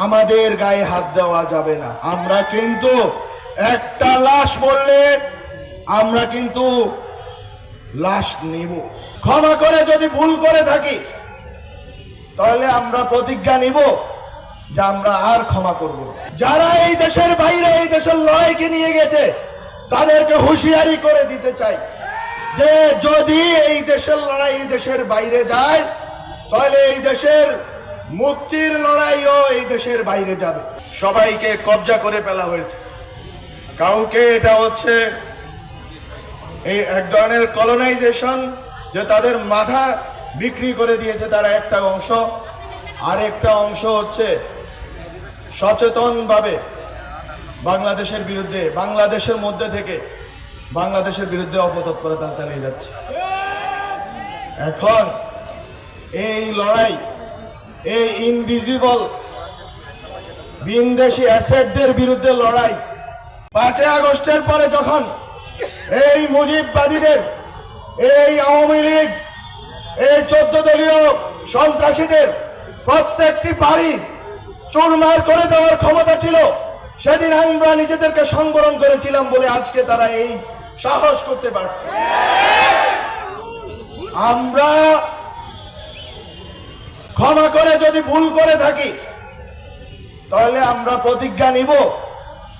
আমাদের গায়ে হাত দেওয়া যাবে না। আমরা কিন্তু একটা লাশ বললে আমরা কিন্তু লাশ নিব। ক্ষমা করে যদি ভুল করে থাকি তাহলে আমরা প্রতিজ্ঞা নিব যে আমরা আর ক্ষমা করব। যারা এই দেশের বাইরে এই দেশের লড়াইকে নিয়ে গেছে তাদেরকে হুঁশিয়ারি করে দিতে চাই যে যদি এই দেশের লড়াই এই দেশের বাইরে যায় তাহলে এই দেশের মুক্তির লড়াইও এই দেশের বাইরে যাবে। সবাইকে কবজা করে ফেলা হয়েছে। কাউকে এটা হচ্ছে এই এক ধরনের কলোনাইজেশন, যে তাদের মাথা বিক্রি করে দিয়েছে তারা একটা অংশ, আরেকটা অংশ হচ্ছে সচেতনভাবে বাংলাদেশের বিরুদ্ধে, বাংলাদেশের মধ্যে থেকে বাংলাদেশের বিরুদ্ধে অপতৎপরতা চালিয়ে যাচ্ছে। এখন এই লড়াই, এই ইনভিজিবল বিনদেশি অ্যাসেটদের বিরুদ্ধে লড়াই 5 আগস্টের পরে যখন এই মুজিববাদীদের, এই আওয়ামী লীগ, এই 14 দলীয় সন্ত্রাসীদের প্রত্যেকটি বাড়ি চুরমার করে দেওয়ার ক্ষমতা ছিল, সেদিন আমরা নিজেদেরকে সংবরণ করেছিলাম বলে আজকে তারা এই সাহস করতে পারছে। আমরা ক্ষমা করে যদি ভুল করে থাকি তাহলে আমরা প্রতিজ্ঞা নিব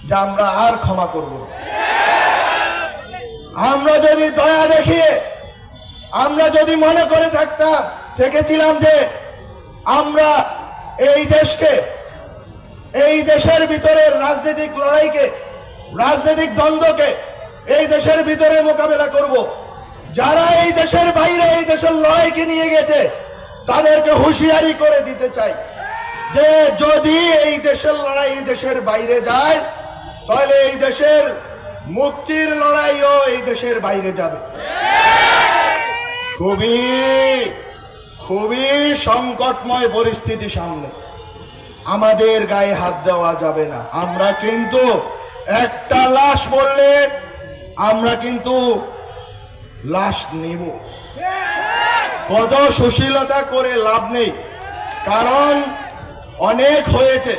যে আমরা আর ক্ষমা করব। আমরা যদি দয়া দেখিয়ে, আমরা যদি মনে করে থেকেছিলাম যে আমরা এই দেশকে, এই দেশের ভিতরে রাজনৈতিক লড়াইকে, রাজনৈতিক দ্বন্দ্বকে এই দেশের ভিতরে মোকাবেলা করব, যারা এই দেশের বাইরে এই দেশের লড়াইকে নিয়ে গেছে তাদেরকে হুঁশিয়ারি করে দিতে চাই যে যদি এই দেশের লড়াই এই দেশের বাইরে যায় তাহলে এই দেশের মুক্তির লড়াইও এই দেশের বাইরে যাবে। খুবই সংকটময় পরিস্থিতি সামনে। আমাদের গায়ে হাত দেওয়া যাবে না। আমরা কিন্তু একটা লাশ বললে আমরা কিন্তু লাশ নিব। কত সুশীলতা করে লাভ নেই, কারণ অনেক হয়েছে,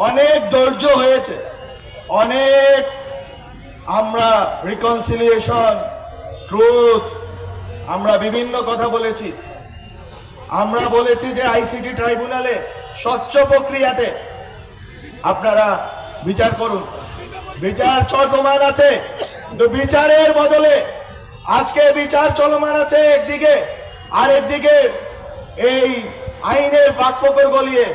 অনেক ধৈর্য হয়েছে, অনেক আমরা রিকনসিলিয়েশন, ট্রুথ, আমরা বিভিন্ন কথা বলেছি। আমরা বলেছি যে আইসিটি ট্রাইব্যুনালে স্বচ্ছ প্রক্রিয়াতে আপনারা বিচার করুন। বিচার চলমান আছে, তো বিচারের বদলে আজকে বিচার চলমান আছে একদিকে, আর একদিকে এই আইনের ফাঁকফোকর গলিয়ে